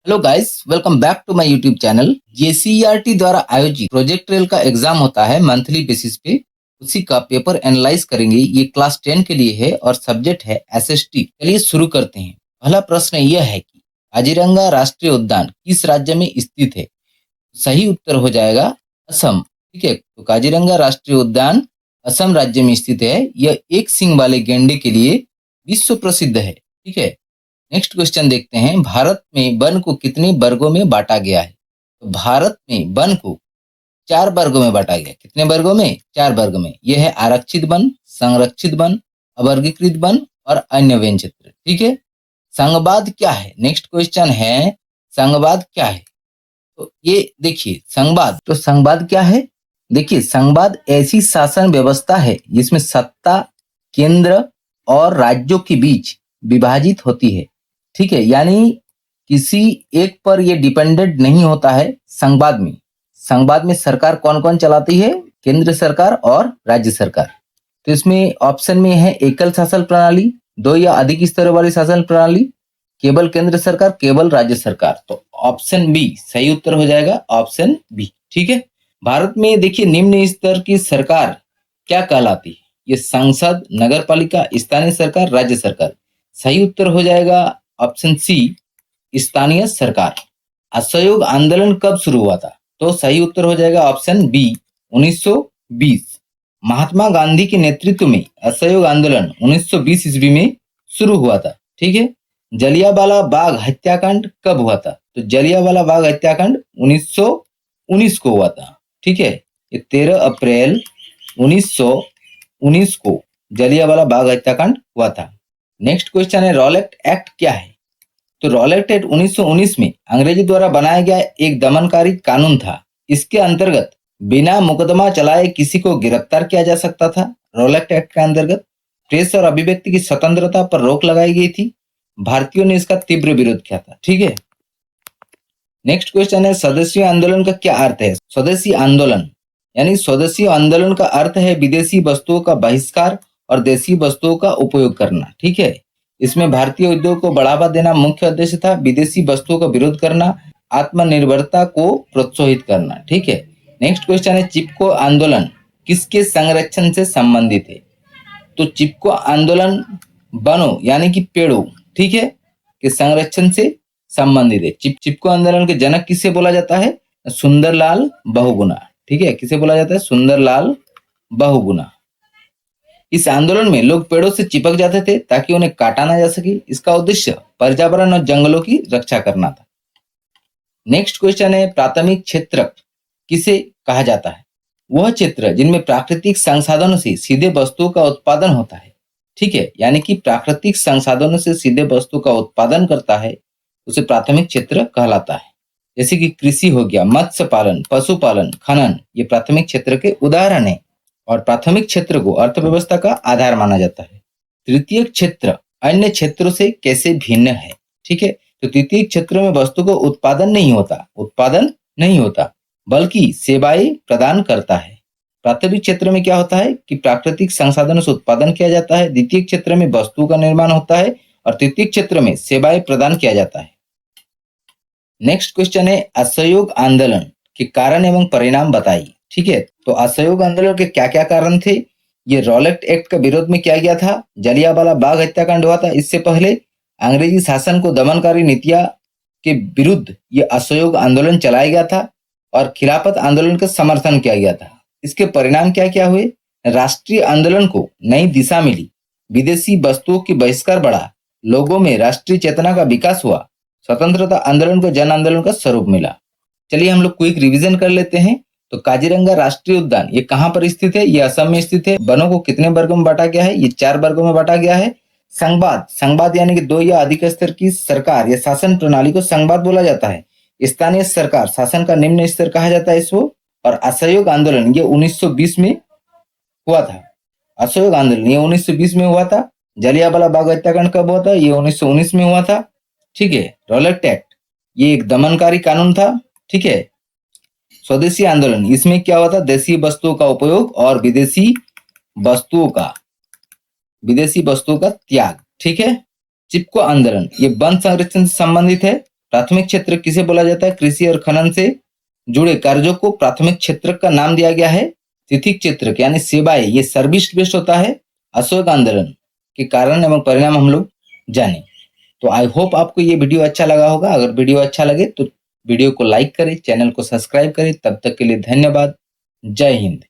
Hello guys, welcome back to my YouTube channel. JCERT द्वारा आयोजित project rail का exam होता है मंथली बेसिस पे। उसी का पेपर एनालाइज करेंगे। ये क्लास 10 के लिए है और सब्जेक्ट है एसएसटी। चलिए शुरू करते हैं। पहला प्रश्न यह है कि काजीरंगा राष्ट्रीय उद्यान किस राज्य में स्थित है? सही उत्तर हो जाएगा असम। ठीक है, तो काजीरंगा राष्ट्रीय उद्यान असम राज्य में स्थित है। यह एक सींग वाले गैंडे के लिए विश्व प्रसिद्ध है। ठीक है, नेक्स्ट क्वेश्चन देखते हैं। भारत में वन को कितने वर्गों में बांटा गया है? तो भारत में वन को 4 वर्गों में बांटा गया है। कितने वर्गों में? 4 वर्ग में। यह है आरक्षित वन, संरक्षित वन, अवर्गीकृत वन और अन्य वन क्षेत्र। ठीक है, संघवाद क्या है? नेक्स्ट क्वेश्चन है, संघवाद क्या है? तो ये देखिए, संघवाद क्या है? देखिए, संघवाद ऐसी शासन व्यवस्था है जिसमें सत्ता केंद्र और राज्यों के बीच विभाजित होती है। ठीक है, यानी किसी एक पर ये डिपेंडेंट नहीं होता है। संघवाद में सरकार कौन कौन चलाती है? केंद्र सरकार और राज्य सरकार। तो इसमें ऑप्शन में है एकल शासन प्रणाली, 2 या अधिक स्तरों वाली शासन प्रणाली, केवल केंद्र सरकार, केवल राज्य सरकार। तो ऑप्शन बी सही उत्तर हो जाएगा, ऑप्शन बी। ठीक है, भारत में देखिए निम्न स्तर की सरकार क्या कहलाती है? ये संसद, नगर पालिका, स्थानीय सरकार, राज्य सरकार। सही उत्तर हो जाएगा ऑप्शन सी, स्थानीय सरकार। असहयोग आंदोलन कब शुरू हुआ था? तो सही उत्तर हो जाएगा ऑप्शन बी, 1920। महात्मा गांधी के नेतृत्व में असहयोग आंदोलन 1920 ईस्वी में शुरू हुआ था। ठीक है, जलियांवाला बाग हत्याकांड कब हुआ था? तो जलियांवाला बाग हत्याकांड 1919 को हुआ था। ठीक है, ये 13 अप्रैल 1919 को जलियांवाला बाग हत्याकांड हुआ था। नेक्स्ट क्वेश्चन है, रॉलेट एक्ट क्या है? तो रॉलेट एक्ट 1919 में अंग्रेजी द्वारा बनाया गया एक दमनकारी कानून था। इसके अंतर्गत बिना मुकदमा चलाए किसी को गिरफ्तार किया जा सकता था। रॉलेट एक्ट के अंतर्गत प्रेस और अभिव्यक्ति की स्वतंत्रता पर रोक लगाई गई थी। भारतीयों ने इसका तीव्र विरोध किया था। ठीक है, नेक्स्ट क्वेश्चन है, स्वदेशी आंदोलन का क्या अर्थ है? स्वदेशी आंदोलन यानी स्वदेशी आंदोलन का अर्थ है विदेशी वस्तुओं का बहिष्कार और देशी वस्तुओं का उपयोग करना। ठीक है, इसमें भारतीय उद्योग को बढ़ावा देना मुख्य उद्देश्य था। विदेशी वस्तुओं का विरोध करना, आत्मनिर्भरता को प्रोत्साहित करना। ठीक है, नेक्स्ट क्वेश्चन है, चिपको आंदोलन किसके संरक्षण से संबंधित है? तो चिपको आंदोलन वनों यानी कि पेड़ों, ठीक है, के संरक्षण से संबंधित है। चिपको आंदोलन के जनक किसे बोला जाता है? सुंदरलाल बहुगुणा। ठीक है, किसे बोला जाता है? सुंदरलाल बहुगुणा। इस आंदोलन में लोग पेड़ों से चिपक जाते थे ताकि उन्हें काटा ना जा सके। इसका उद्देश्य पर्यावरण और जंगलों की रक्षा करना था। नेक्स्ट क्वेश्चन है, प्राथमिक क्षेत्र किसे कहा जाता है? वह क्षेत्र जिनमें प्राकृतिक संसाधनों से सीधे वस्तुओं का उत्पादन होता है। ठीक है, यानी कि प्राकृतिक संसाधनों से सीधे वस्तु का उत्पादन करता है, उसे प्राथमिक क्षेत्र कहलाता है। जैसे कि कृषि हो गया, मत्स्य पालन, पशुपालन, खनन, ये प्राथमिक क्षेत्र के उदाहरण है और प्राथमिक क्षेत्र को अर्थव्यवस्था का आधार माना जाता है। तृतीय क्षेत्र अन्य क्षेत्रों से कैसे भिन्न है? ठीक है, तो तृतीय क्षेत्र में वस्तु को उत्पादन नहीं होता बल्कि सेवाएं प्रदान करता है। प्राथमिक क्षेत्र में क्या होता है कि प्राकृतिक संसाधनों से उत्पादन किया जाता है, द्वितीय क्षेत्र में वस्तु का निर्माण होता है और तृतीय क्षेत्र में सेवाएं प्रदान किया जाता है। नेक्स्ट क्वेश्चन है, असहयोग आंदोलन के कारण एवं परिणाम बताइए। ठीक है, तो असहयोग आंदोलन के क्या क्या कारण थे? ये रॉलेट एक्ट का विरोध में किया गया था, जलियांवाला बाग हत्याकांड हुआ था, इससे पहले अंग्रेजी शासन को दमनकारी नीतियां के विरुद्ध ये असहयोग आंदोलन चलाया गया था और खिलाफत आंदोलन का समर्थन किया गया था। इसके परिणाम क्या क्या हुए? राष्ट्रीय आंदोलन को नई दिशा मिली, विदेशी वस्तुओं की बहिष्कार बढ़ा, लोगों में राष्ट्रीय चेतना का विकास हुआ, स्वतंत्रता आंदोलन को जन आंदोलन का स्वरूप मिला। चलिए हम लोग क्विक रिवीजन कर लेते हैं। तो काजीरंगा राष्ट्रीय उद्यान ये कहाँ पर स्थित है? ये असम में स्थित है। वनों को कितने वर्गों में बांटा गया है? ये 4 वर्गों में बांटा गया है। संघवाद यानी कि 2 या अधिक स्तर की सरकार या शासन प्रणाली को संघवाद बोला जाता है। स्थानीय सरकार शासन का निम्न स्तर कहा जाता है इसको। और असहयोग आंदोलन ये 1920 में हुआ था। असहयोग आंदोलन ये 1920 में हुआ था। जलियांवाला बाग हत्याकांड कब हुआ था? ये 1919 में हुआ था। ठीक है, रॉलेट एक्ट ये एक दमनकारी कानून था। ठीक है, स्वदेशी आंदोलन इसमें क्या हुआ था? देशी वस्तुओं का उपयोग और विदेशी वस्तुओं का त्याग। ठीक है, चिपको आंदोलन ये वन संरक्षण से संबंधित है। प्राथमिक क्षेत्र किसे बोला जाता है? कृषि और खनन से जुड़े कार्यों को प्राथमिक क्षेत्र का नाम दिया गया है। तिथिक क्षेत्र यानी सेवाएं, ये सर्विस बेस्ड होता है। अशोक आंदोलन के कारण एवं परिणाम हम लोग जाने। तो आई होप आपको ये वीडियो अच्छा लगा होगा। अगर वीडियो अच्छा लगे तो वीडियो को लाइक करें, चैनल को सब्सक्राइब करें। तब तक के लिए धन्यवाद। जय हिंद।